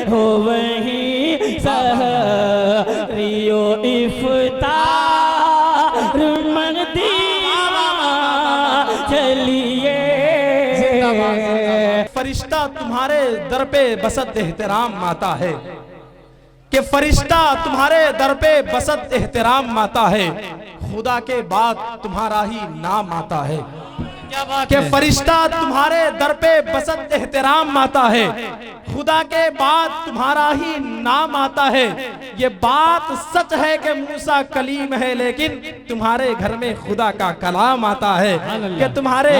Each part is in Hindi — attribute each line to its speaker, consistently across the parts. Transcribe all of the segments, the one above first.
Speaker 1: हो वहीं सहरियो इफ्तार मंदिर चलिए।
Speaker 2: फरिश्ता तुम्हारे दर पे बसत एहतराम आता है, कि फरिश्ता तुम्हारे दर पे बसत एहतराम आता है, खुदा के बाद तुम्हारा ही नाम आता है।
Speaker 1: क्या बात
Speaker 2: कि
Speaker 1: है?
Speaker 2: फरिश्ता तुम्हारे दर पे बसत एहतराम आता है, खुदा के बाद तुम्हारा ही नाम आता है। ये बात सच है कि मूसा कलीम है, लेकिन तुम्हारे घर में खुदा का कलाम आता है, कि तुम्हारे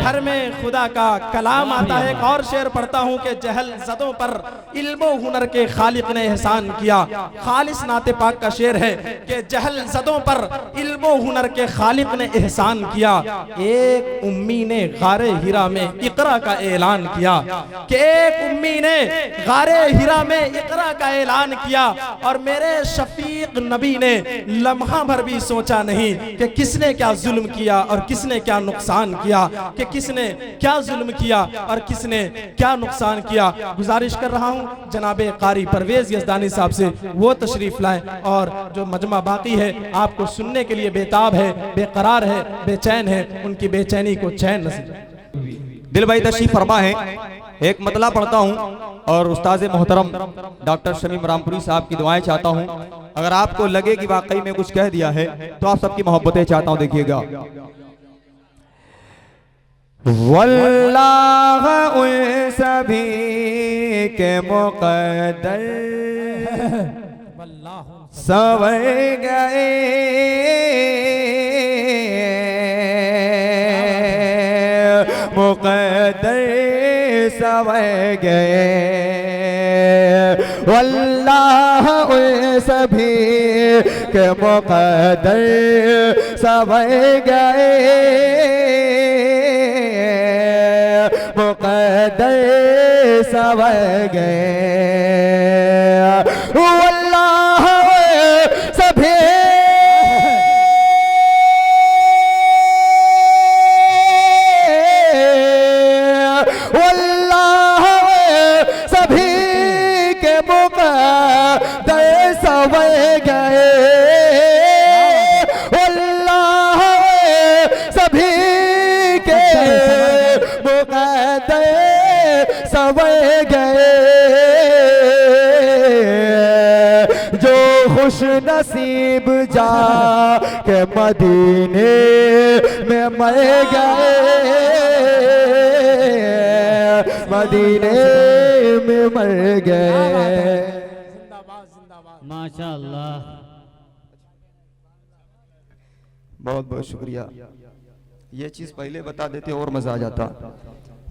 Speaker 2: घर में खुदा का कलाम आता है। एक और शेर पढ़ता हूँ कि जहल ज़दों पर इल्म व हुनर के खालिक ने एहसान किया। खालिस नाते पाक का शेर है कि जहल ज़दों पर इल्म व हुनर के खालिक ने एहसान किया। एक उम्मी ने गारे हिरा में इकरा का ऐलान किया, कि एक उम्मी ने गारे हिरा में इकरा का ऐलान किया, और मेरे शफीक नबी ने लम्हा भर भी सोचा नहीं कि किसने क्या जुल्म किया और किसने क्या नुकसान किया, कि किसने क्या जुल्म किया और किसने क्या नुकसान किया। गुजारिश कर रहा हूँ जनाबे कारी परवेज यज़दानी साहब से वो तशरीफ लाएं, और जो मजमा बाकी है आपको सुनने के लिए बेताब है, बेकरार है, बेचैन है, उनकी बेचैनी को चैन नसीब।
Speaker 3: दिल भाई तशरीफ फरमा है। एक मतला पढ़ता हूँ और उस्ताद मोहतरम डॉक्टर शमीम रामपुरी साहब की दुआएं चाहता हूँ। अगर आपको लगे कि वाकई में कुछ कह दिया है तो आप सबकी मोहब्बतें चाहता हूँ, देखिएगा। वल्लाह उन सभी के मुक़द्दर सवर गए, मुक़द्दर सवर गए। वल्लाह उन सभी के मुक़द्दर सवर गए, मुक़द्दर सवर गए। वल्लाह सभी वल्लाह सभी के मुक़द्दर सवर गए, वल्लाह सभी के मुक़द्दर सवर गए। जो खुश नसीब जा के मदीने में मर गए, मदीने में मर गए।
Speaker 1: माशाअल्लाह,
Speaker 3: बहुत बहुत शुक्रिया। ये चीज पहले बता देते और मजा आ जाता।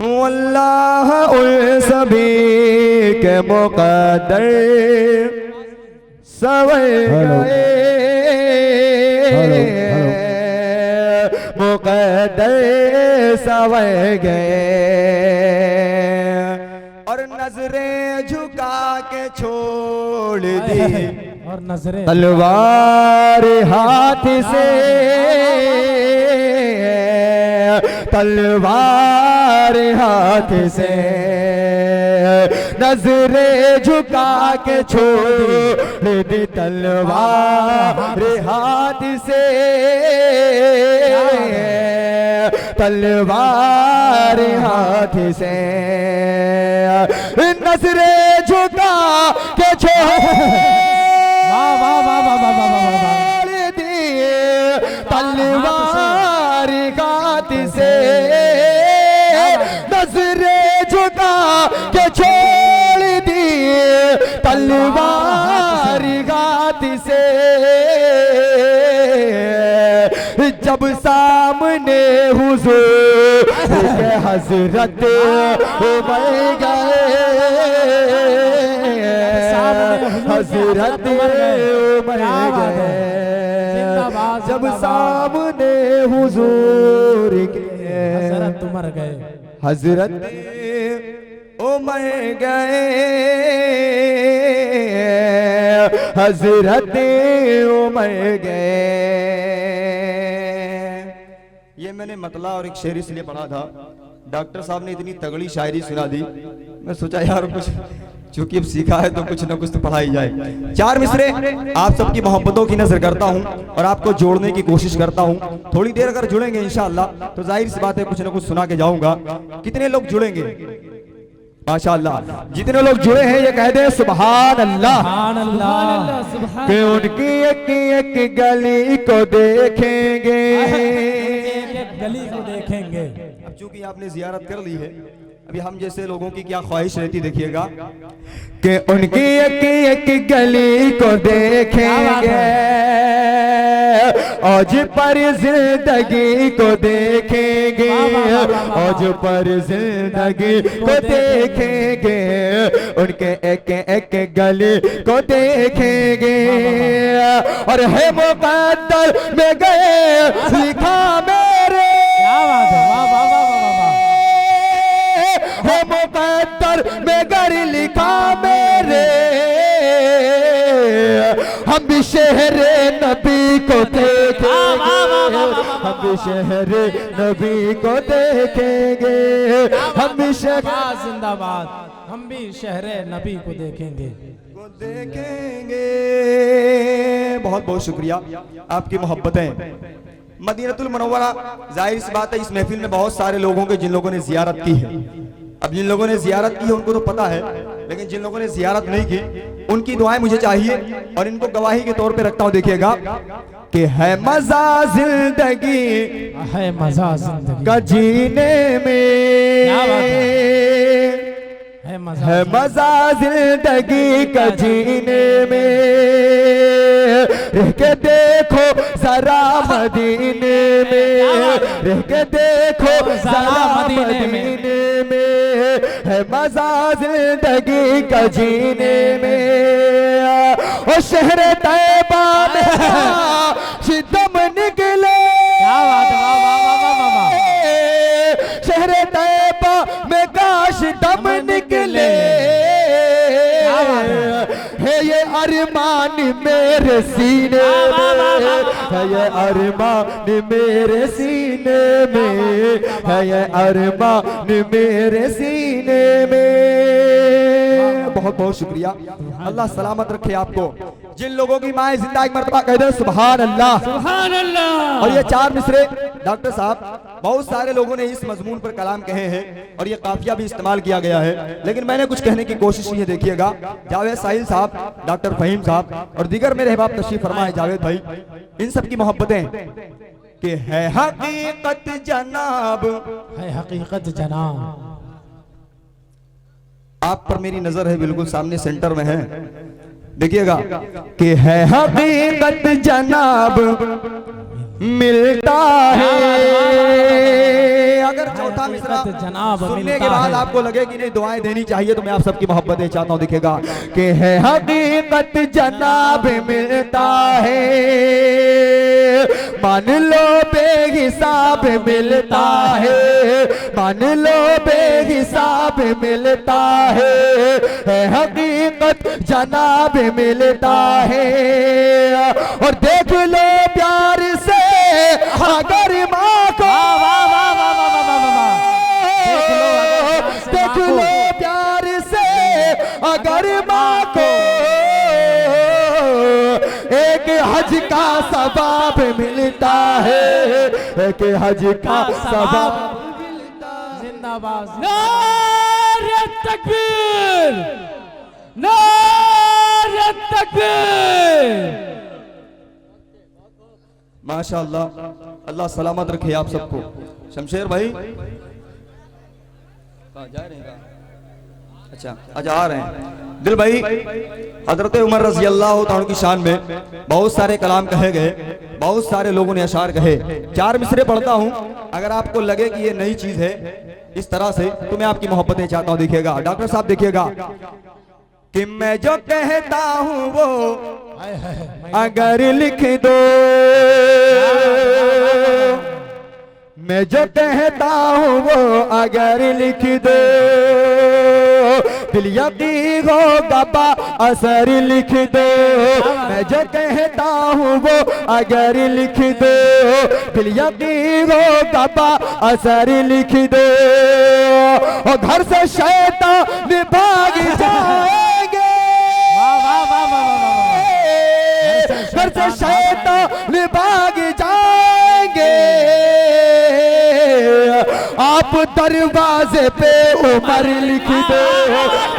Speaker 3: अल्लाह उन सभी के मुक़द्दर सवर गए, मुक़द्दर सवर गए। और नजरें झुका के छोड़ दी,
Speaker 2: और नजरें
Speaker 3: तलवार हाथ से, तलवार हाथ से। नजरें झुका के छोड़ दी तलवार हाथ से, तलवार हाथ से। नजरें झुका के छोड़ दिए तलवार हाथ से, नजरें झुका के छोड़ दिए तलवार हाथ से। जब सामने हुजूर के हजरत उमर गए, हजरत उमर गए। जब सामने हुजूर के
Speaker 2: हजरत उमर गए,
Speaker 3: हजरत उमर गए, हजरत उमर गए। ये मैंने मतला और एक शेर इसलिए पढ़ा था, डॉक्टर साहब ने इतनी तगड़ी शायरी सुना दी, मैं सोचा यार कुछ क्योंकि अब सीखा है तो कुछ ना कुछ तो पढ़ाई जाए। चार मिसरे आप सबकी मोहब्बतों की नजर करता हूं और आपको जोड़ने की कोशिश करता हूं। थोड़ी देर अगर जुड़ेंगे इंशाअल्लाह तो जाहिर सी बात है कुछ ना कुछ सुना के जाऊंगा। कितने लोग जुड़ेंगे? माशाअल्लाह, जितने लोग जुड़े हैं ये कह दे सुभान अल्लाह। कि उनकी एक गली को देखेंगे,
Speaker 2: गली को देखेंगे।
Speaker 3: अब चूंकि आपने जियारत कर ली है, अभी हम जैसे लोगों की क्या ख्वाहिश रहती देखिएगा कि उनकी एक गली को देखेंगे, औज पर जिंदगी को देखेंगे, औज पर जिंदगी को देखेंगे, उनके एक गली को देखेंगे। और है मुकद्दर में गए लिखा मेरे, है मुकद्दर में गर लिखा मेरे, हम भी शहरे नबी को देखेंगे, हम भी शहरे नबी को देखेंगे, हम भी
Speaker 2: जिंदाबाद, हम भी शहरे नबी को देखेंगे।
Speaker 3: बहुत बहुत शुक्रिया आपकी मोहब्बतें। मदीनतुल मुनव्वरा, जाहिर सी बात है इस महफिल में बहुत सारे लोगों के जिन लोगों ने जियारत की है। अब जिन लोगों ने जियारत की है उनको तो पता है, लेकिन जिन लोगों ने जियारत नहीं की उनकी दुआएं मुझे चाहिए और इनको गवाही के तौर पे रखता हूं। देखिएगा कि है मजा जिंदगी,
Speaker 2: है मजा जिंदगी
Speaker 3: का जीने में, है मजा जिंदगी का जीने में, रह के देखो जरा मदीने में, रह के देखो जरा मदीने में, है मजा जिंदगी का जीने में। और शहर तैयबा में शिदम निकले, शहर तैयबा में काश दम निकले, है ये अरमान मेरे सीने में, है ये अरमान मेरे सीने में, है ये अरमान मेरे सीने में। बहुत बहुत शुक्रिया, अल्लाह सलामत रखे आपको। जिन लोगों की माए जिंदा एक मर्तबा कह दे सुभान अल्लाह,
Speaker 1: सुभान अल्लाह।
Speaker 3: और ये चार मिसरे डॉक्टर साहब बहुत सारे लोगों ने इस मजमून पर कलाम कहे हैं और ये काफिया भी इस्तेमाल किया गया है, लेकिन मैंने कुछ कहने की कोशिश की है। देखिएगा जावेद साहिल साहब, डॉक्टर फहीम साहब और दीगर मेरे अहबाब तशरीफ फरमाए, जावेद भाई, इन सब की मोहब्बतें कि है हकीकत जनाब,
Speaker 2: है हकीकत जनाब।
Speaker 3: आप पर मेरी नजर है, बिल्कुल सामने सेंटर में है। देखिएगा कि है हकीकत जनाब मिलता है। अगर चौथा मिसरा
Speaker 2: जनाब
Speaker 3: सुनने के बाद आपको लगे कि नहीं दुआएं देनी चाहिए तो मैं आप सबकी मोहब्बतें चाहता हूं। दिखेगा कि है हकीकत जनाब मिलता है, मान लो बेहिसाब मिलता है, मान लो बेहिसाब मिलता है हकीकत जनाब मिलता है। और देख लो प्यार से अगर माँ को, देख लो प्यार से अगर माँ को, एक हज का सवाब मिलता है, एक हज का सवाब।
Speaker 2: जिंदाबाद,
Speaker 1: नारे तकबीर, नारे तकबीर।
Speaker 3: माशाअल्लाह, अल्लाह सलामत रखे आप सबको। शमशेर भाई जा रहे हैं? अच्छा अच्छा आ रहे हैं। दिल भाई, हजरत उमर रज़ी अल्लाह तआला की शान में बहुत सारे कलाम कहे गए, बहुत सारे लोगों ने अशार कहे। चार मिसरे पढ़ता हूं, अगर आपको लगे कि ये नई चीज है इस तरह से तो मैं आपकी मोहब्बतें चाहता हूं। देखिएगा डॉक्टर साहब, देखिएगा कि मैं जो कहता हूं वो अगर लिख दो, मैं जो कहता हूँ वो अगर लिख दो, दिल यकीन होगा बा असर लिख दो। मैं जो कहता हूँ वो अगर लिख दो, दिल यकीन होगा बा असर लिख दो। और घर से शैतान भाग जाए,
Speaker 4: दरवाजे पे उमर लिख दो,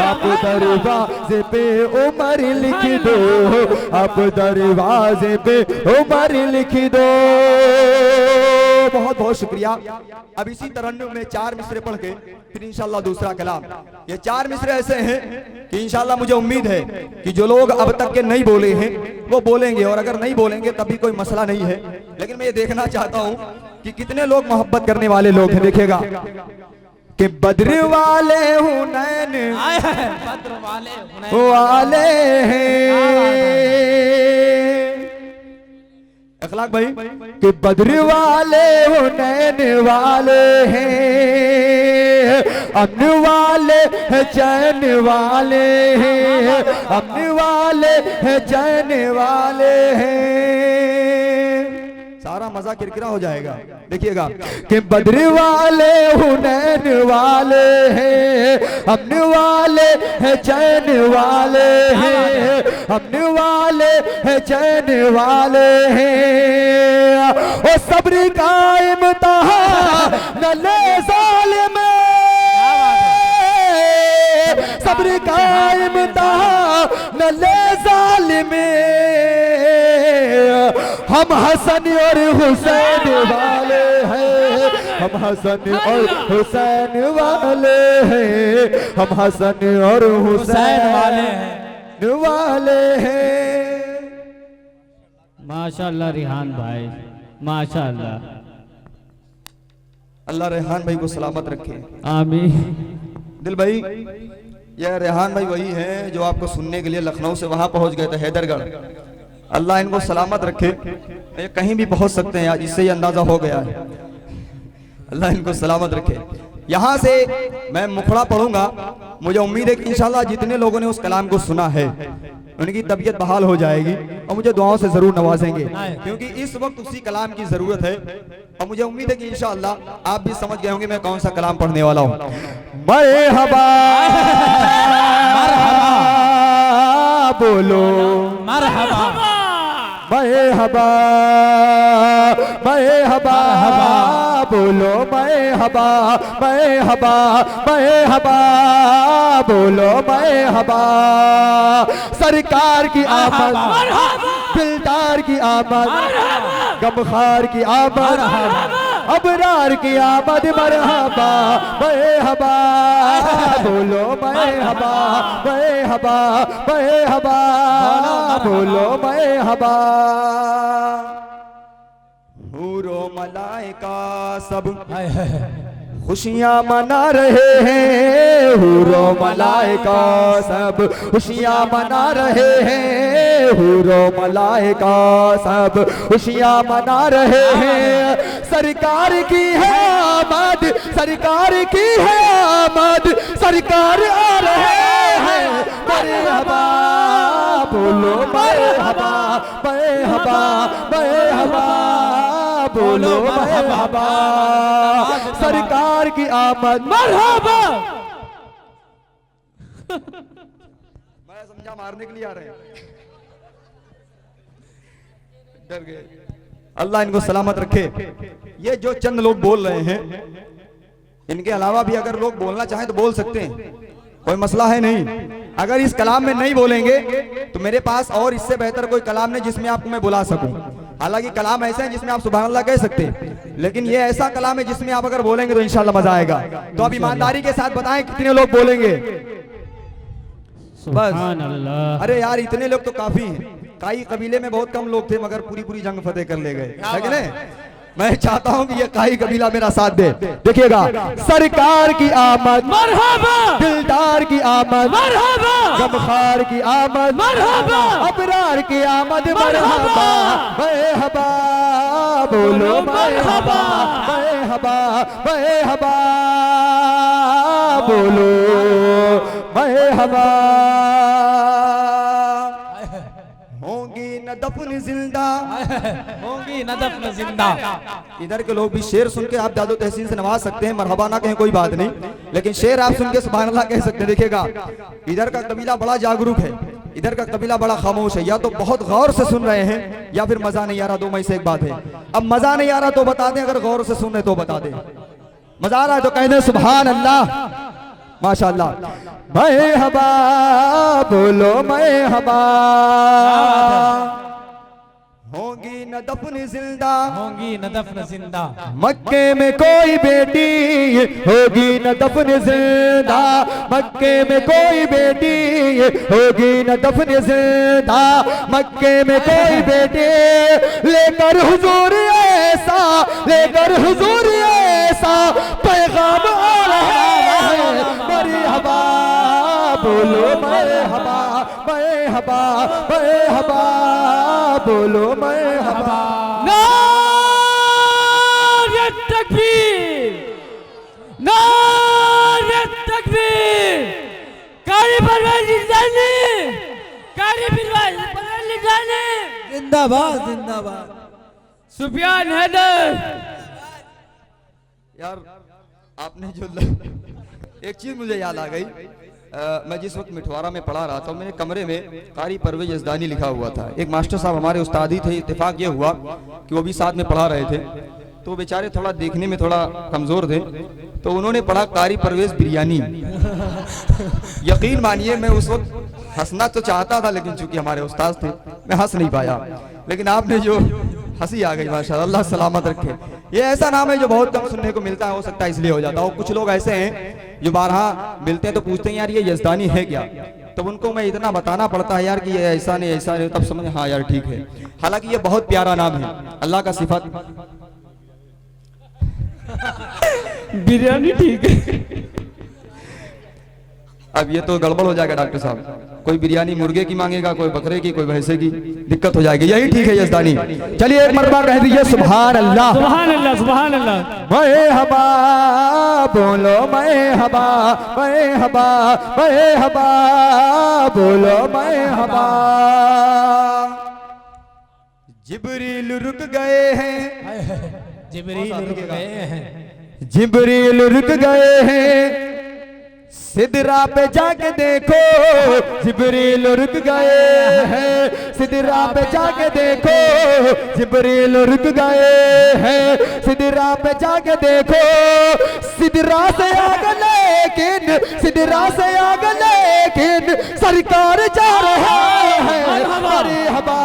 Speaker 4: अब दरवाजे पे उमर लिख दो, अब दरवाजे पे उमर लिख दो। बहुत बहुत शुक्रिया। अब इसी तरन्नुम में 4 मिसरे पढ़ के फिर इंशाल्लाह दूसरा कलाम। ये 4 मिसरे ऐसे हैं कि इंशाल्लाह मुझे उम्मीद है कि जो लोग अब तक के नहीं बोले हैं वो बोलेंगे, और अगर नहीं बोलेंगे तभी कोई मसला नहीं है। लेकिन मैं ये देखना चाहता हूं कि कितने लोग मोहब्बत करने वाले लोग हैं। देखिएगा कि बद्र वाले हुनैन वाले हैं अखलाक भाई, कि बद्र वाले हुनैन वाले हैं, अमन वाले हैं, चैन वाले हैं, अमन वाले हैं, चैन वाले हैं। सारा मजा किरकिरा हो जाएगा। देखिएगा कि बद्र वाले हुनैन वाले हैं, अमन वाले हैं, चैन वाले हैं, अमन वाले हैं, चैन वाले हैं। ओ सब्र का इम्तिहान ले ज़ालिम, सब्र का इम्तिहान ले ज़ालिम। हम हसन और हुसैन वाले हैं, हम हसन और हुसैन वाले हैं, हम हसन और हुसैन वाले हैं।
Speaker 1: माशाल्लाह रिहान भाई, माशाल्लाह।
Speaker 4: अल्लाह रेहान भाई को सलामत रखे,
Speaker 1: आमीन।
Speaker 4: दिल भाई, यह रेहान भाई वही हैं जो आपको सुनने के लिए लखनऊ से वहां पहुंच गए थे, हैदरगढ़। अल्लाह इनको सलामत रखे, ये कहीं भी पहुंच सकते हैं आज, इससे ही अंदाजा हो गया है। अल्लाह इनको सलामत रखे। यहाँ से मैं मुखड़ा पढ़ूंगा, मुझे उम्मीद है कि इंशाल्लाह जितने लोगों ने उस कलाम को सुना है उनकी तबीयत बहाल हो जाएगी और मुझे दुआओं से जरूर नवाजेंगे, क्योंकि इस वक्त उसी कलाम की जरूरत है। और मुझे उम्मीद है कि इंशाल्लाह आप भी समझ गए होंगे मैं कौन सा कलाम पढ़ने वाला हूँ। मरहबा बोलो,
Speaker 1: मरहबा
Speaker 4: मरहबा मरहबा बोलो, मरहबा मरहबा मरहबा बोलो, मरहबा। सरकार की आमद, दिलदार की आमद, गमखार की आमद, अबरार की आमद, मरहबा मरहबा बोलो, मरहबा मरहबा मरहबा बोलो, मरहबा। हूरो मलाइका सब खुशियाँ मना रहे हैं, हूरो मलाइका सब खुशियाँ मना रहे हैं, हूरो मलाइका सब खुशियाँ मना रहे हैं। सरकार की है आमद, सरकार की है आमद, सरकार आ रहे हैं, मरहबा बोलो, मरहबा मरहबा मरहबा बोलो, मरहबा। सरकार की आमद, मरहबा। मैं समझा मारने के लिए आ रहे हैं, डर गए। अल्लाह इनको सलामत रखे। ये जो चंद लोग बोल रहे हैं, इनके अलावा भी अगर लोग बोलना चाहें तो बोल सकते हैं, कोई मसला है नहीं। अगर इस कलाम में नहीं बोलेंगे तो मेरे पास और इससे बेहतर कोई कलाम नहीं जिसमें आपको मैं बुला सकूं। हालांकि कलाम ऐसे हैं जिसमें आप सुभान अल्लाह कह सकते हैं, लेकिन ये ऐसा कलाम है जिसमें आप अगर बोलेंगे तो इंशाल्लाह मजा आएगा। तो आप ईमानदारी के साथ बताएं कितने लोग बोलेंगे?
Speaker 1: सुभान अल्लाह।
Speaker 4: अरे यार इतने लोग तो काफी हैं। काई कबीले में बहुत कम लोग थे मगर पूरी पूरी जंग फतेह कर ले गए, है कि नहीं? मैं चाहता हूं कि ये काई कबीला मेरा साथ दे। देखिएगा, सरकार की आमद,
Speaker 1: मरहबा।
Speaker 4: दिलदार की आमद,
Speaker 1: मरहबा।
Speaker 4: गमखार की आमद,
Speaker 1: मरहबा।
Speaker 4: अबरार की आमद, मरहबा मरहबा बोलो, मरहबा मरहबा मरहबा बोलो, मरहबा। होंगी न दफन जिंदा,
Speaker 2: होंगी न दफन जिंदा।
Speaker 4: इधर के लोग भी शेर सुन के आप दादो तहसीन से नवाज सकते हैं, मरहबा ना कहें कोई बात नहीं, लेकिन शेर आप सुन के सुभान अल्लाह कह सकते हैं। देखिएगा, इधर का कबीला बड़ा जागरूक है, इधर का कबीला बड़ा खामोश है। या तो बहुत गौर से सुन रहे हैं या फिर मजा नहीं आ रहा, दो में से एक बात है। अब मजा नहीं आ रहा तो बता दें, अगर गौर से सुन रहे तो बता दें। मजा आ रहा है तो कह दे सुभान अल्लाह, माशाअल्लाह। मैं हबा बोलो मैं हबा, होगी न दफन जिंदा,
Speaker 2: होंगी न दफन जिंदा,
Speaker 4: मक्के में कोई बेटी होगी न दफन जिंदा, मक्के में कोई बेटी होगी न दफन जिंदा, मक्के में कोई बेटी लेकर हुजूर ऐसा, लेकर हुजूर ऐसा पैगाम आ रहा है। मरहबा बोलो मरहबा, मरहबा मरहबा बोलो मरहबा।
Speaker 1: नारे तकबीर, नारे तकबीर, कारी परवाज़ जिंदानी, कारी परवाज़ जिंदानी,
Speaker 2: जिंदाबाद जिंदाबाद।
Speaker 1: सुफियान हैदर।
Speaker 4: यार आपने जो एक चीज मुझे याद आ गई, मैं जिस वक्त मिठवारा में पढ़ा रहा था मेरे कमरे में कारी परवेज यज़दानी लिखा हुआ था। एक मास्टर साहब हमारे उस्ताद ही थे, इत्तेफाक ये हुआ कि वो भी साथ में पढ़ा रहे थे, तो बेचारे थोड़ा देखने में थोड़ा कमजोर थे, तो उन्होंने पढ़ा कारी परवेज बिरयानी। यकीन मानिए मैं उस वक्त हंसना तो चाहता था, लेकिन चूंकि हमारे उस्ताद थे मैं हंस नहीं पाया, लेकिन आपने जो हंसी आ गई माशाअल्लाह, अल्लाह सलामत रखे। ये ऐसा नाम है जो बहुत कम सुनने को मिलता है, हो सकता है इसलिए हो जाता है। और कुछ लोग ऐसे हैं जो बारहा मिलते हैं तो पूछते हैं यार ये यज़दानी है क्या, तब उनको मैं इतना बताना पड़ता है यार कि ये ऐसा नहीं ऐसा नहीं, तब समझ हाँ यार ठीक है। हालांकि ये बहुत प्यारा नाम है, अल्लाह का सिफत।
Speaker 1: बिरयानी ठीक है।
Speaker 4: अब ये तो गड़बड़ हो जाएगा डॉक्टर साहब, कोई बिरयानी मुर्गे की मांगेगा, कोई बकरे की, कोई भैंसे की, दिक्कत हो जाएगी। यही ठीक है यज़दानी। चलिए एक मरतबा कह दीजिए सुभान अल्लाह,
Speaker 1: सुभान अल्लाह, सुभान अल्लाह।
Speaker 4: मैं हबा बोलो मैं हबा, मैं हबा, मैं हबा बोलो मैं हबा। जिब्रील रुक गए हैं,
Speaker 2: जिब्रील रुक गए हैं,
Speaker 4: जिब्रील रुक गए हैं, सिदरा पे जाके देखो जिब्रील रुक गए हैं, सिदरा पे जाके देखो जिब्रील रुक गए हैं, सिदरा पे जाके देखो। सिदरा से आगे लेकिन, सिदरा से आगे लेकिन सरकार जा रहा है। मरहबा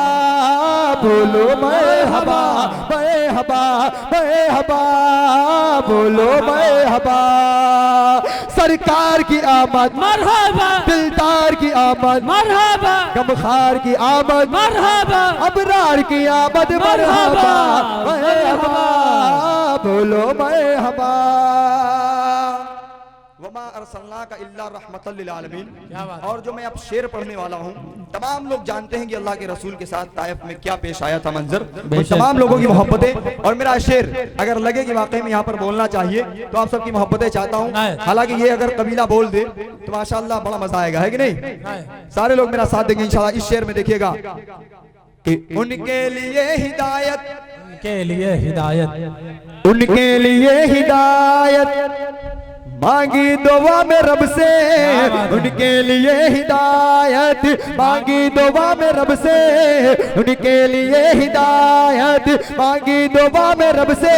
Speaker 4: बोलो मरहबा, मरहबा मरहबा बोलो मरहबा। सरकार की आमद
Speaker 1: मरहबा,
Speaker 4: दिलदार की आमद
Speaker 1: मरहबा,
Speaker 4: गमखार की आमद
Speaker 1: मरहबा,
Speaker 4: अबरार की आमद मरहबा, मरहबा बोलो मरहबा। वमा अरसलनाका इल्ला रहमतल लिल आलमीन। और जो मैं अब शेर पढ़ने वाला हूँ, तमाम लोग जानते हैं कि अल्लाह के रसूल के साथ ताइफ में क्या पेश आया था मंजर, और तमाम लोगों की मोहब्बतें। और मेरा शेर अगर लगे कि वाकई में यहाँ पर बोलना चाहिए तो आप सबकी मोहब्बतें चाहता हूँ। हालांकि ये अगर कबीला बोल दे तो माशाअल्लाह बड़ा मजा आएगा, है कि नहीं? सारे लोग मेरा साथ देंगे इंशाल्लाह। इस शेर में देखिएगा कि उनके लिए हिदायत,
Speaker 2: उनके लिए हिदायत,
Speaker 4: उनके लिए हिदायत मांगी दुआ में रब से, उनके लिए हिदायत मांगी दुआ में रब से, उनके लिए हिदायत मांगी दुआ में रब से।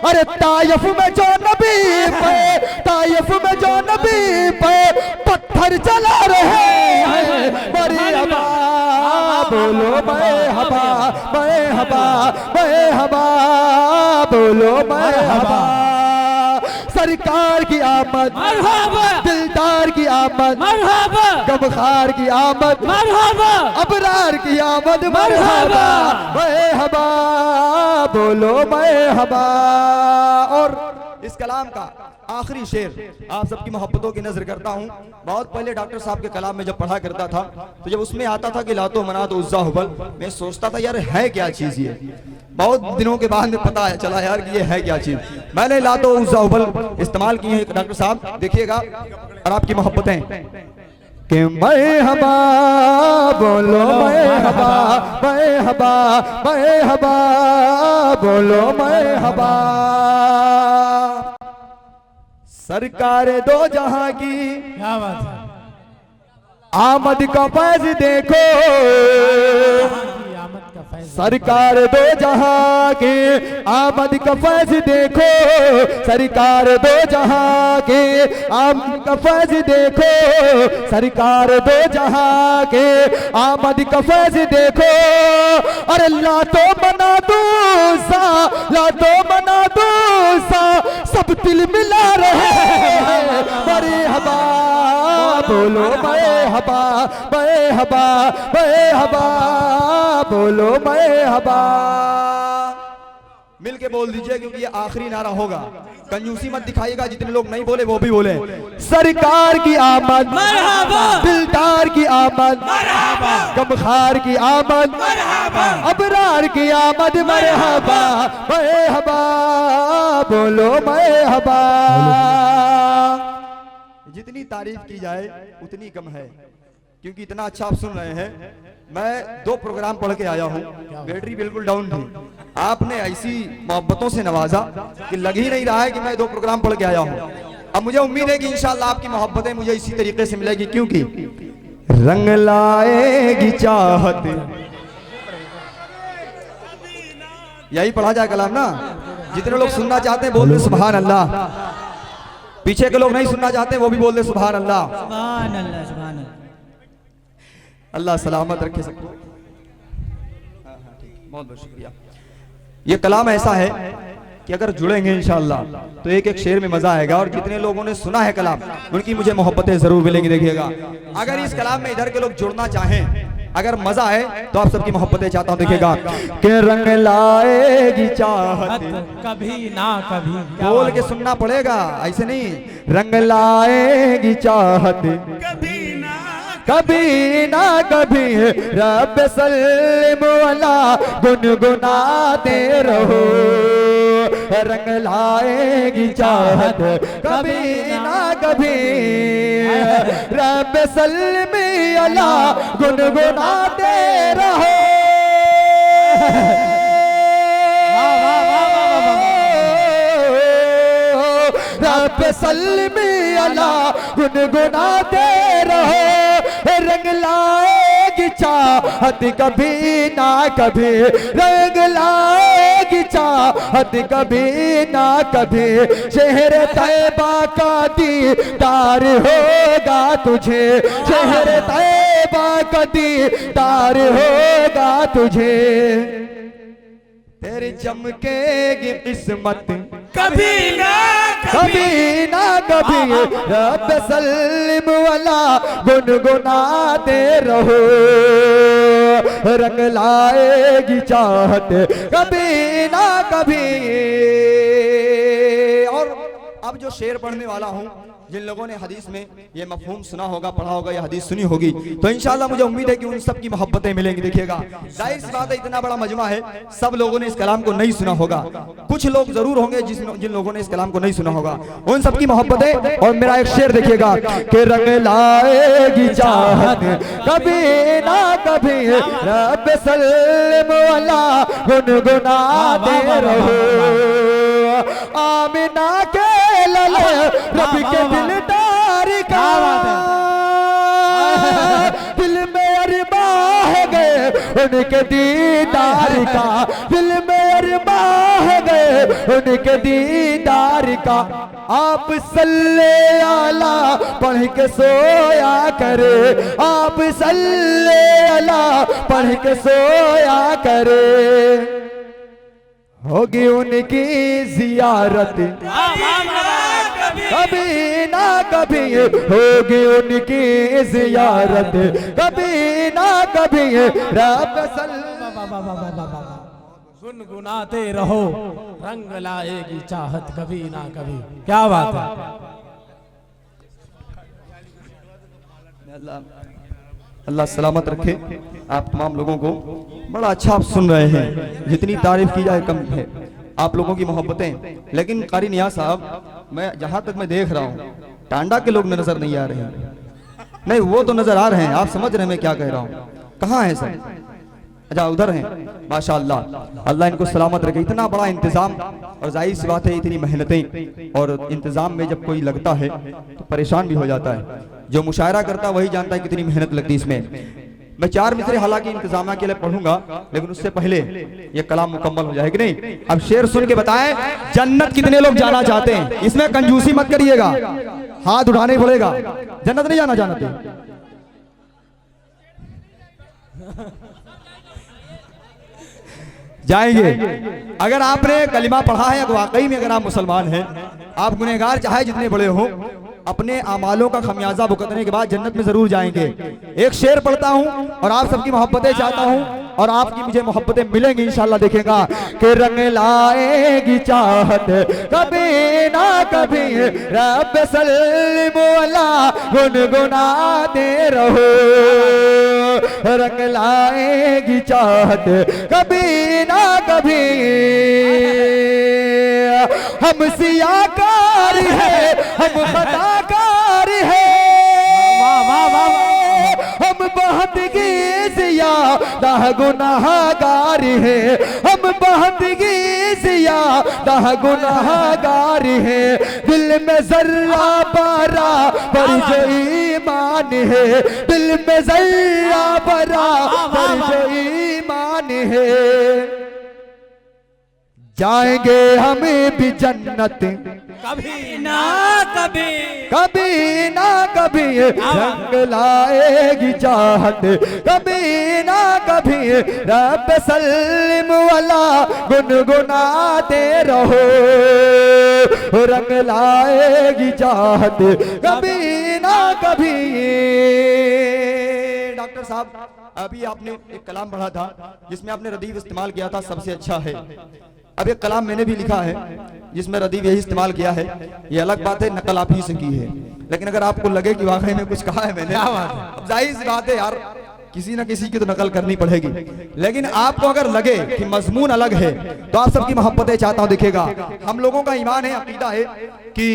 Speaker 4: अरे ताइफ में जो नबी पे, ताइफ में जो नबी पे पत्थर चला रहे हैं। मरहबा बोलो मरहबा, मरहबा मरहबा बोलो मरहबा। सरकार की आमद
Speaker 1: मरहबा,
Speaker 4: दिलदार की आमद
Speaker 1: मरहबा,
Speaker 4: गमखार की आमद
Speaker 1: मरहबा,
Speaker 4: अबरार की आमद मरहबा, मरहबा बोलो मरहबा। और इस कलाम का आखिरी शेर आप सबकी मोहब्बतों की नजर करता हूँ। बहुत पहले डॉक्टर साहब के कलाम में जब पढ़ा करता था तो जब उसमें आता था कि लातो मनात उज़्ज़ा हुबल, मैं सोचता था यार है क्या चीज ये। बहुत दिनों के बाद में पता चला यार कि ये है क्या चीज। मैंने लातो उज़्ज़ा हुबल इस्तेमाल किए हैं डॉक्टर साहब, देखिएगा और आपकी मोहब्बतें कि मरहबा बोलो मरहबा, मरहबा मरहबा बोलो मरहबा। सरकार दो जहां की
Speaker 2: क्या बात है,
Speaker 4: आमद का फैज देखो,
Speaker 2: आमद का फैज
Speaker 4: सरकार दो जहां के आमद का फैज देखो, सरकार दो जहां के आमद का फैज देखो, सरकार दो जहां के आमद का फैज देखो। अरे ला तो बना दूसा, ला तो बना दूसा, सब दिल मिला रहे हैं। मरहबा बोलो मरहबा, मरहबा मरहबा बोलो मरहबा। मिल के बोल दीजिए क्योंकि ये आखिरी नारा होगा। कंजूसी मत दिखाइएगा, जितने लोग नहीं बोले वो भी बोले। सरकार की आमद
Speaker 1: मरहबा,
Speaker 4: दिलदार की आमद
Speaker 1: मरहबा,
Speaker 4: गमखार की आमद
Speaker 1: मरहबा,
Speaker 4: अबरार की आमद मरहबा, मरहबा बोलो मरहबा। जितनी तारीफ की जाए उतनी कम है, क्योंकि इतना अच्छा आप सुन रहे हैं। मैं 2 प्रोग्राम पढ़ के आया हूँ, बैटरी बिल्कुल डाउन थी। आपने ऐसी मोहब्बतों से नवाजा कि लग ही नहीं रहा है कि मैं 2 प्रोग्राम पढ़ के आया हूँ। अब मुझे उम्मीद है कि इंशाअल्लाह आपकी मोहब्बतें मुझे इसी तरीके से मिलेगी, क्योंकि रंग लाएगी चाहत। यही पढ़ा जाए कलाम ना। जितने लोग सुनना चाहते हैं बोल दे सुभान अल्लाह, पीछे के लोग नहीं सुनना चाहते वो भी बोल दे सुभान अल्लाह।
Speaker 1: सुभान अल्लाह, सुभान अल्लाह।
Speaker 4: अल्लाह सलामत रखे सबको। बहुत बहुत शुक्रिया। ये कलाम ऐसा है कि अगर जुड़ेंगे इंशाअल्लाह तो एक एक शेर में मजा आएगा। और जितने लोगों ने सुना है कलाम उनकी मुझे मोहब्बतें जरूर मिलेंगी। देखिएगा, अगर इस कलाम में इधर के लोग जुड़ना चाहें, अगर मजा आए तो आप सबकी मोहब्बतें चाहता हूं। देखिएगा कि रंग लाएगी चाहत
Speaker 1: कभी ना कभी,
Speaker 4: बोल के सुनना पड़ेगा, ऐसे नहीं। रंग लाएगी चाहत कभी ना कभी, रब सल्लम वाला गुनगुनाते रहो। रंग लाएगी चाहत कभी ना कभी, रब सल्लम वाला गुनगुनाते रहो। रब सल्लम वाला गुनगुनाते रहो। रंग लाएगी चाहत कभी ना कभी, रंग लाएगी चाहत कभी ना कभी। शहर तैबा का दीदार होगा तुझे, शहर तैबा का दीदार होगा तुझे। तेरी चमकेगी किस्मत
Speaker 1: कभी ना
Speaker 4: कभी ना कभी, रब सल्लम वाला गुनगुनाते रहो। रंग लाएगी चाहत कभी ना कभी। और अब जो शेर पढ़ने वाला हूँ, जिन लोगों ने हदीस में ये मफहूम सुना होगा, पढ़ा होगा, या हदीस सुनी होगी, तो इंशाअल्लाह मुझे उम्मीद है कि उन सब की मोहब्बतें मिलेंगी। देखिएगा, जाहिर सी बात है, इतना बड़ा मजमा है, सब लोगों ने इस कलाम को नहीं सुना होगा। कुछ लोग जरूर होंगे जिन लोगों ने इस कलाम को नहीं सुना होगा, उन सब की मोहब्बतें। और मेरा एक शेर देखिएगा कि रंग लाएगी चाहत कभी ना कभी, रब सल्लम वाला गुनगुनाते रहो। आमिना के लले रब के दिलदार का, दिल में अरबा है गए उनके दीदार का, दिल में अरबा है गए उनके दीदार का। आप सल्ले आला पढ़ के सोया करे, आप सल्ले आला पढ़ के सोया करे। होगी उनकी जियारत कभी ना कभी, होगी उनकी जियारत कभी ना कभी। रब
Speaker 2: गुनगुनाते रहो, रंग लाएगी चाहत कभी ना कभी। क्या बात है।
Speaker 4: अल्लाह सलामत रखे आप तमाम लोगों को। बड़ा अच्छा आप सुन रहे हैं, जितनी तारीफ की जाए कम है। आप लोगों की मोहब्बतें। लेकिन कारी नियाज़ साहब, मैं जहां तक मैं देख रहा हूं, टांडा के लोग नजर नहीं आ रहे हैं। नहीं, वो तो नजर आ रहे हैं, आप समझ रहे हैं मैं क्या कह रहा हूं। कहाँ है सर? अच्छा, उधर हैं। माशाअल्लाह, अल्लाह इनको सलामत रखे। इतना बड़ा इंतजाम, और जाहिर सी बात है इतनी मेहनतें, और इंतजाम में जब कोई लगता है तो परेशान भी हो जाता है। जो मुशायरा करता है वही जानता है कितनी मेहनत लगती है इसमें। मैं 4 मिसरे हालांकि इंतजामिया के लिए पढ़ूंगा, लेकिन उससे पहले ये कलाम मुकम्मल हो जाए कि नहीं। अब शेर सुन के बताएं जन्नत कितने लोग जाना चाहते हैं। इसमें कंजूसी मत करिएगा, हाथ उठाने पड़ेगा। जन्नत नहीं जाना चाहते? जाएंगे। अगर आपने कलिमा पढ़ा है, अगर वाकई में अगर आप मुसलमान हैं, आप गुनहगार चाहे जितने बड़े हो, अपने अमालों का खमियाजा भुगतने के बाद जन्नत में जरूर जाएंगे। एक शेर पढ़ता हूं और आप सबकी मोहब्बतें चाहता हूं और आपकी मुझे मोहब्बतें मिलेंगी इंशाल्लाह। देखेगा कि रंग लाएगी चाहत कभी ना कभी, रब सल्लम अला गुनगुनाते रहो। रंग लाएगी चाहत कभी ना कभी, हम सियाकार है, हम खताकार है, हम बहुत ज़ियादा गुनाहगार है, हम बहुत ज़ियादा गुनाहगार है। दिल में जर्रा बरा पर जो ईमान है, दिल में जर्रा बरा पर जो ईमान है, जाएंगे हमें भी जन्नत
Speaker 1: कभी ना कभी,
Speaker 4: कभी ना कभी, रंग लाएगी चाहत कभी ना कभी, रब सल्लम वाला गुनगुनाते रहो। रंग लाएगी चाहत कभी ना कभी। डॉक्टर साहब, अभी आपने एक कलाम पढ़ा था जिसमें आपने रदीफ इस्तेमाल किया था, सबसे अच्छा है। अब एक कलाम मैंने भी लिखा है जिसमें रदीफ यही इस्तेमाल किया है। ये अलग बात है, नकल आप ही से की है, लेकिन अगर आपको लगे कि वाकई में कुछ कहा है मैंने, अब जाहिर सी बात है यार, किसी ना किसी की तो नकल करनी पड़ेगी। लेकिन आपको अगर लगे कि मजमून अलग है तो आप सबकी मोहब्बतें चाहता हूं। दिखेगा हम लोगों का ईमान है, अकीदा है कि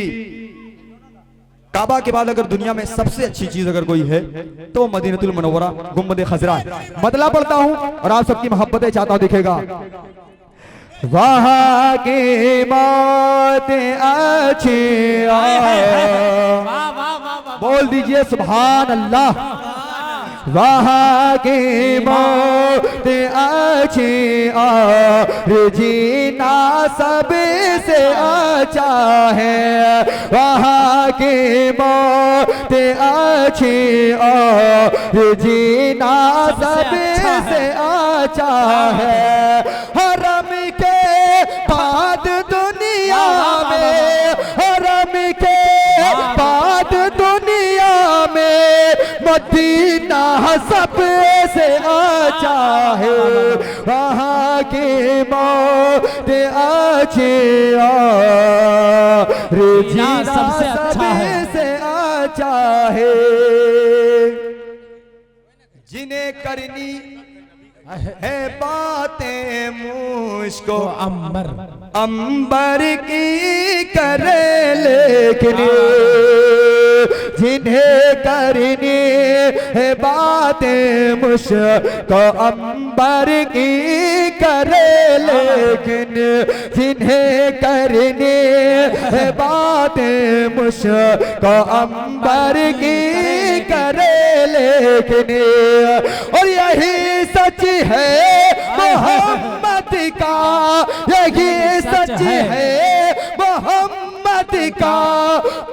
Speaker 4: काबा के बाद अगर दुनिया में सबसे अच्छी चीज अगर कोई है तो मदीनतुल मुनव्वरा गुंबद खजरा है। मतलब पढ़ता हूं और आप सबकी मोहब्बतें चाहता हूं। दिखेगा वहाँ की मौत अच्छी, बोल दीजिए सुभान अल्लाह। वहाँ की मौत अच्छी और जीना सबसे अच्छा है। वहाँ की मौत अच्छी और जीना सबसे अच्छा है। हरम के बाद दुनिया में, हरम के बाद दुनिया में मदीना सबसे अच्छा है। वहाँ की मौत अच्छी और जीना सबसे अच्छा है। जिन्हें करनी है बातें मुझको
Speaker 1: अंबर
Speaker 4: अंबर की करे, लेकिन जिन्हें करनी है बातें मुझको अंबर की करे, लेकिन जिन्हें करनी है बातें मुझको अंबर की करे, लेकिन और यही सच है मोहम्मद का, यही सच है मोहम्मद का,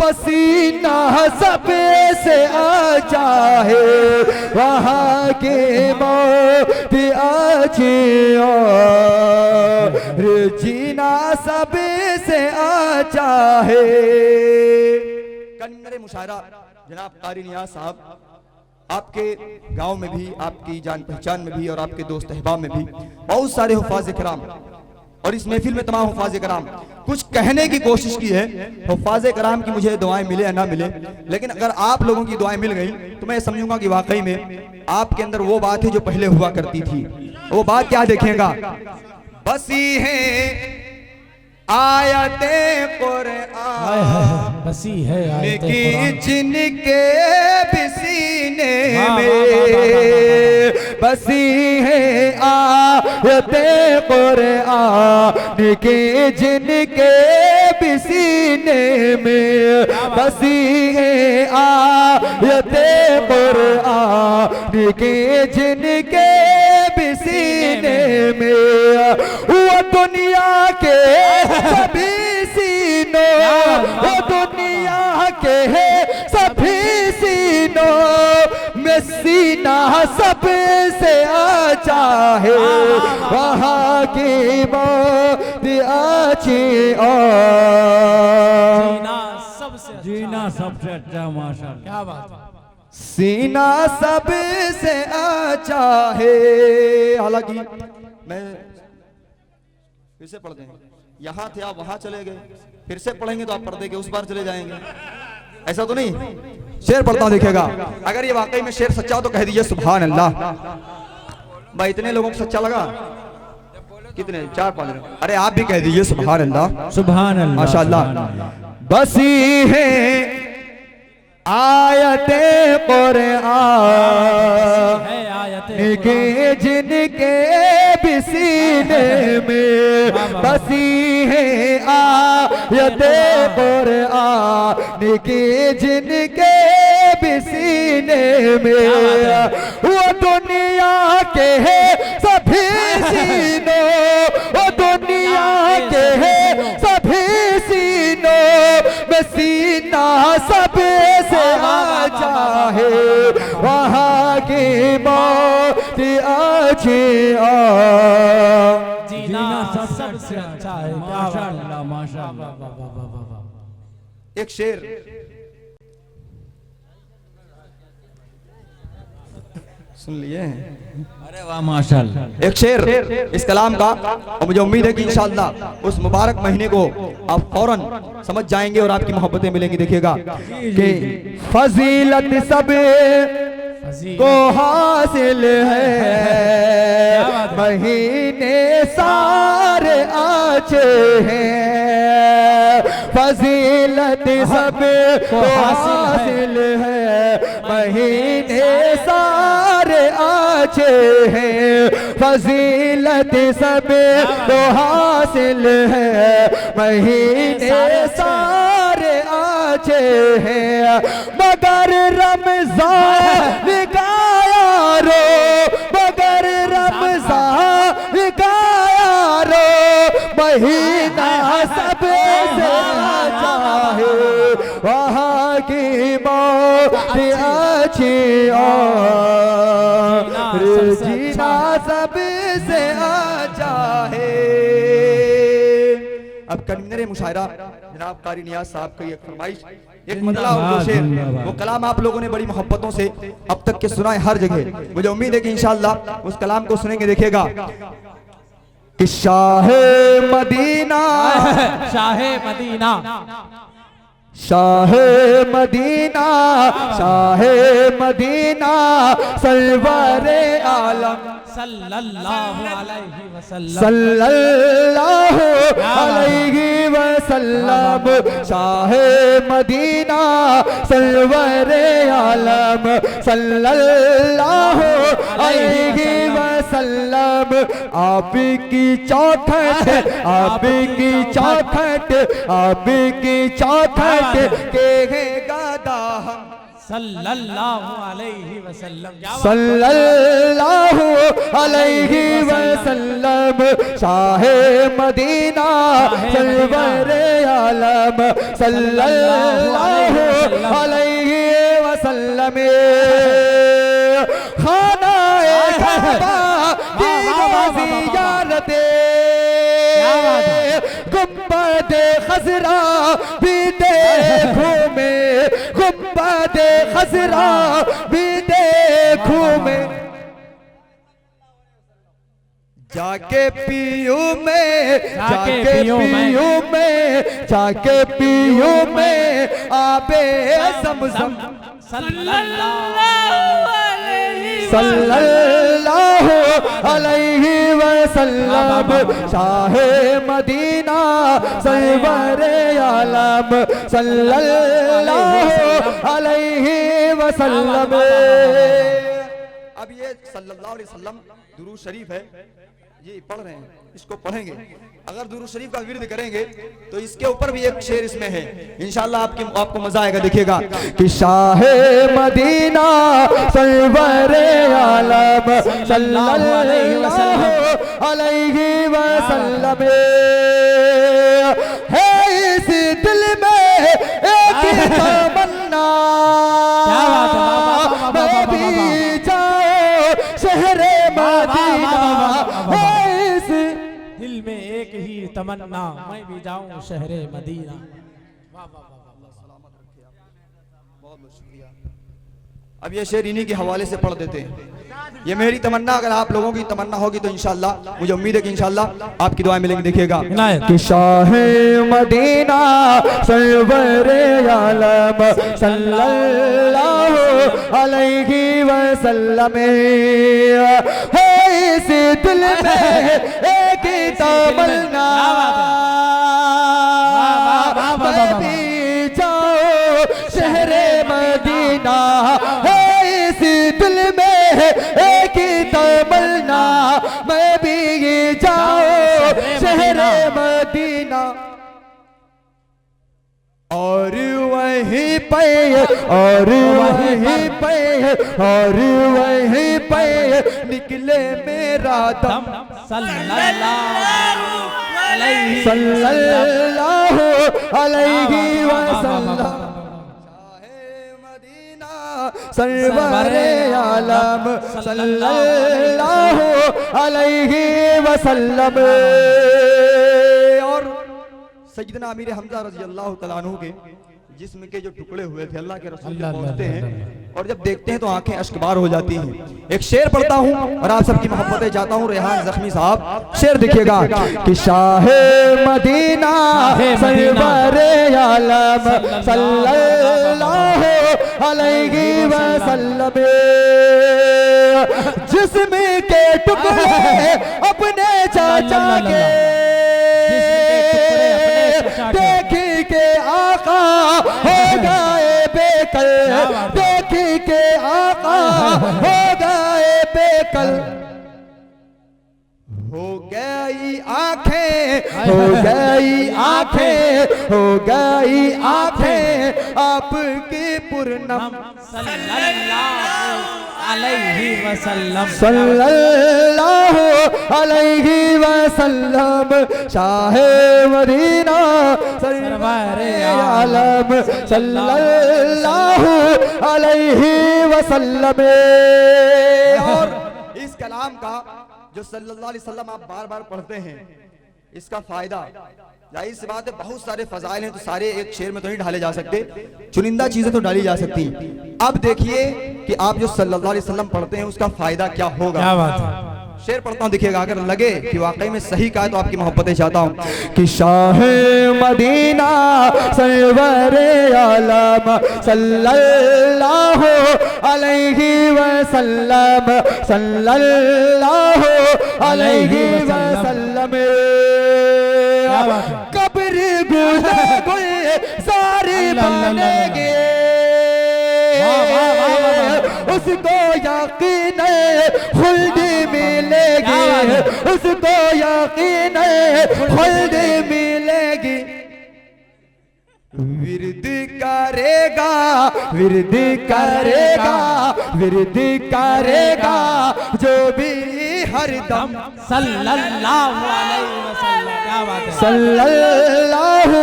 Speaker 4: पसीना सबसे अच्छा है। वहाँ के मौत अच्छी और जीना सबसे अच्छा है। कन्नड़ मुशायरा जनाब कारी नियाज साहब, आपके गांव में भी, आपकी जान पहचान में भी और आपके दोस्त अहबाब में भी बहुत सारे हुफाज कराम और इस महफिल में तमाम हुफाज कराम कुछ कहने की कोशिश की है। हुफाज कराम की मुझे दुआएं मिले या ना मिले, लेकिन अगर आप लोगों की दुआएं मिल गई तो मैं समझूंगा कि वाकई में आपके अंदर वो बात है जो पहले हुआ करती थी। वो बात क्या देखेगा, बसी है आयते कुरान,
Speaker 1: बसी है
Speaker 4: की जिनके सीने में, बसी है आयते कुरान की जिनके सीने में, बसी है आयते कुरान निके जिनके भी सीने में, वो दुनिया के सभी सीनों, वो दुनिया के सभी सीनों में सीना सबसे अच्छा है, वहाँ की मौत अच्छी और
Speaker 1: जीना सबसे अच्छा माशाअल्लाह। क्या बात है।
Speaker 4: सीना सबसे अच्छा है। हालांकि मैं फिर से पढ़ दें, यहाँ थे आप वहां चले गए, फिर से पढ़ेंगे तो आप पर्दे के उस बार चले जाएंगे, ऐसा तो नहीं। शेर पढ़ता हूं देखिएगा, अगर ये वाकई में शेर सच्चा हो तो कह दीजिए सुभान अल्लाह। भाई इतने लोगों को सच्चा लगा, कितने 4-5 लोग, अरे आप भी कह दीजिए सुभान अल्लाह।
Speaker 1: सुभान अल्लाह
Speaker 4: माशाअल्लाह। बसी है आयते कुरान निके जिनके भी सीने में, बसी है आयते कुरान निके जिनके भी सीने में, वो दुनिया के सभी सीनों, वो दुनिया के सभी सीनों में सीना सबसे अच्छा है, वहाँ की मौत अच्छी और
Speaker 1: जीना सबसे अच्छा है। माशाअल्लाह माशाअल्लाह।
Speaker 4: एक शेर सुन लिए?
Speaker 1: अरे वाह माशाअल्लाह।
Speaker 4: एक शेर इस कलाम का, और मुझे उम्मीद है कि इंशाअल्लाह उस मुबारक महीने को आप फौरन समझ जाएंगे और आपकी मोहब्बतें मिलेंगी। देखिएगा कि फजीलत सब को हासिल है, महीने सारे अच्छे हैं, फजीलत सब को हासिल है, महीने सारे अच्छे हैं, फजीलत सब को हासिल है, महीने सारे अच्छे हैं, मगर रमजान का यारो, मगर रमजान का यारो महीना सबसे अच्छा है, वहाँ की मौत अच्छी और जीना सबसे अच्छा है। अब कन्वीनर मुशायरा जनाब कारी नियाज साहब की एक फरमाइश, एक मतला और दो शेर, वो कलाम आप लोगों ने बड़ी मोहब्बतों से अब तक के सुना है हर जगह, मुझे उम्मीद है कि इंशाअल्लाह उस कलाम को सुनेंगे। देखिएगा कि शाहे मदीना,
Speaker 1: शाहे मदीना,
Speaker 4: शाहे मदीना, शाहे मदीना सरवरे आलम
Speaker 1: सल्लल्लाहु अलैहि वसल्लम,
Speaker 4: सल्लल्लाहु अलैहि वसल्लम, शाहे मदीना सरवरे आलम सल्लल्लाहु अलैहि वसल्लम, आपकी चौखट, आपकी चौखट, आपकी चौखट के गदा हम
Speaker 1: सल्लल्लाहु अलैहि वसल्लम,
Speaker 4: सल्लल्लाहु अलैहि वसल्लम, शाहे मदीना सरवरे आलम सल्लल्लाहु अलैहि वसल्लम, खानाए काबा की ज़ियारते, गुंबदे खज़रा भी देखूं मैं, गुंबदे खज़रा भी देखूं मैं, जाके पीयू में, जाके पीयू में, जाके पीयू में आबे ज़मज़म सल्लल्लाहु अलैहि वसल्लम, शाहे मदीना सरवरे आलम सल्लल्लाहु अलैहि वसल्लम। अब ये सल्लल्लाहु अलैहि वसल्लम दुरूद शरीफ है, ये पढ़ रहे हैं, इसको पढ़ेंगे। अगर दुरूद शरीफ का विर्द करेंगे तो इसके ऊपर भी एक शेर इसमें है, इंशाअल्लाह आपको मजा आएगा। देखिएगा कि शाहे मदीना सरवरे आलम सल्लल्लाहु अलैहि वसल्लम है इस दिल में एक तमन्ना मैं भी जाऊं शहरे मदीना है इस
Speaker 2: दिल में एक ही तमन्ना मैं भी जाऊं शहरे मदीना।
Speaker 4: अब ये शेर इन्हीं के हवाले से पढ़ देते हैं। ये मेरी तमन्ना, अगर आप लोगों की तमन्ना होगी तो इंशाल्लाह, मुझे उम्मीद है कि इंशाल्लाह आपकी दुआएं मिलेंगी। देखिएगा कि शाहे मदीना सरवरे आलम सल्लल्लाहु अलैहि वसल्लम है इस दिल में एक तमन्ना मैं भी जाऊं शहरे मदीना है इस दिल में एक तमन्ना मैं भी जाऊं शहरे मदीना और वहीं पे निकले मेरा दम
Speaker 2: सल्लल्लाहु अलैहि
Speaker 4: वसल्लम मदीना सरवरे आलम सल्लल्लाहु अलैहि वसल्लम। और सैयदना अमीर हमजा रज़ी अल्लाह तआला अन्हु के जिस्म के जो टुकड़े हुए थे अल्लाह के रसूल जब पहुंचते हैं और जब देखते हैं तो आंखें अश्कबार हो जाती हैं। एक शेर पढ़ता हूं और आप सबकी मोहब्बतें चाहता हूं। रेहान जख्मी साहब शेर देखिएगा कि शाहे मदीना सरवरे आलम सल्लल्लाहु अलैहि वसल्लम जिस्म के टुकड़े अपने चाचा के देखी के आका हो गए बेकल, देखी के आका हो गए बेकल, हो गई आंखें आपकी पूर्णम सल्लल्लाहु अलैहि वसल्लम शाहे मदीना सरवरे आलम सल्लल्लाहु अलैहि वसल्लम। और इस कलाम का जो सल्लल्लाहु अलैहि वसल्लम आप बार बार पढ़ते हैं, इसका फायदा जाहिर सी बात है बहुत सारे फजाइल हैं, तो सारे एक शेर में तो नहीं ढाले जा सकते, चुनिंदा चीजें तो डाली जा सकती। अब देखिए कि आप जो सल्लल्लाहु अलैहि वसल्लम पढ़ते हैं उसका फायदा क्या होगा।
Speaker 2: क्या बात है।
Speaker 4: शेर पढ़ता हूँ, देखिएगा, अगर लगे कि वाकई में सही कहा तो आपकी मोहब्बतें चाहता हूँ कि शाहे मदीना सरवरे आलम सल्लल्लाहु अलैहि वसल्लम सल्लल्लाहु अलैहि वसल्लम कब्र सारी बनेंगे उसको यकीन खुल्द मिलेगी, उसको यकीन खुल्द मिलेगी। विरद करेगा विरद करेगा विरद करेगा जो भी हरदम
Speaker 2: सल्लल्लाहु अलैहि वसल्लम। क्या बात है।
Speaker 4: सल्लल्लाहु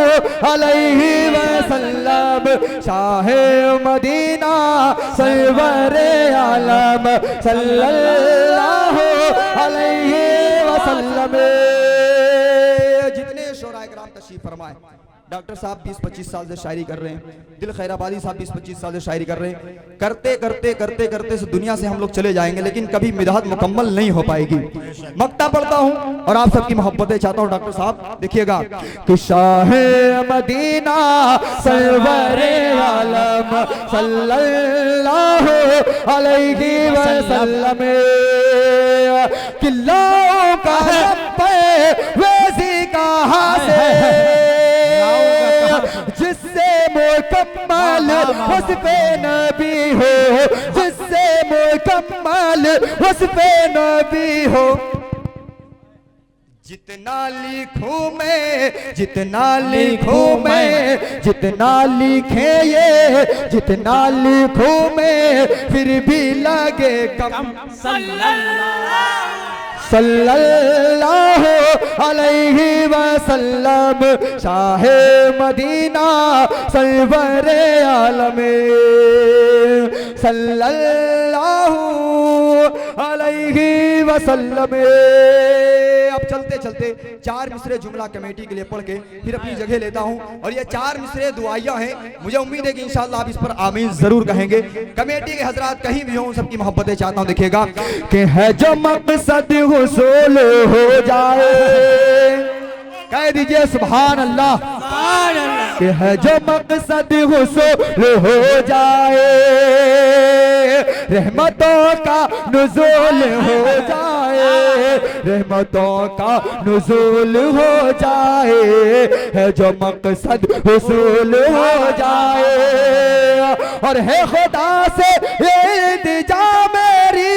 Speaker 4: अलैहि वसल्लम शाहे मदीना सरवरे आलम सल्लल्लाहु अलैहि वसल्लम। जितने शोराए कराम तशरीफ फरमाए, डॉक्टर साहब 20-25 साल से शायरी कर रहे हैं, दिल खैराबादी साहब 20-25 साल से शायरी कर रहे हैं, करते करते करते करते से दुनिया से हम लोग चले जाएंगे, लेकिन कभी मिदाहत मुकम्मल नहीं हो पाएगी। मक्ता पढ़ता हूं और आप सबकी मोहब्बतें चाहता हूं। डॉक्टर साहब देखिएगा कि शाहे मदीना सरवरे आलम सल्लल्लाहु अलैहि वसल्लम किल्लाओं का वैसी कहा से जिससे मुकम्मल उस पे नबी हो, जिससे मुकम्मल उस पे नबी हो। जितना लिखूं मैं, जितना लिखूं मैं, जितना लिखे ये, जितना लिखूं मैं, फिर भी लगे कम। सल्लल्लाहु अलैहि वसल्लम शाहे मदीना सरवरे आलम, सल्लल्लाहु अलैहि वसल्लम। अब चलते चलते 4 मिसरे जुमला कमेटी के लिए पढ़ के फिर अपनी जगह लेता हूं। और ये 4 मिसरे दुआइयां हैं, मुझे उम्मीद है कि इंशाअल्लाह आप इस पर आमीन जरूर कहेंगे। कमेटी के हजरात कहीं भी हों, सबकी मोहब्बतें चाहता हूं। देखिएगा कि है जो मकसद हुसूल हो जाए, कह दीजिए सुभान अल्लाह। कि है जो मकसद हुसूल हो जाए, रहमतों का नुज़ूल हो जाए, रहमतों का नुज़ूल हो जाए, है जो मकसद हुसूल हो जाए। और है खुदा से ये इल्तिजा मेरी,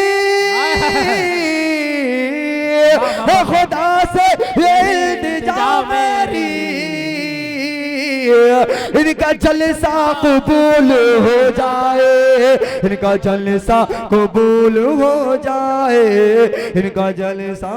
Speaker 4: है खुदा से ये इल्तिजा मेरी, इनका जलसा कबूल हो जाए, इनका जलसा कबूल हो जाए, इनका जलसा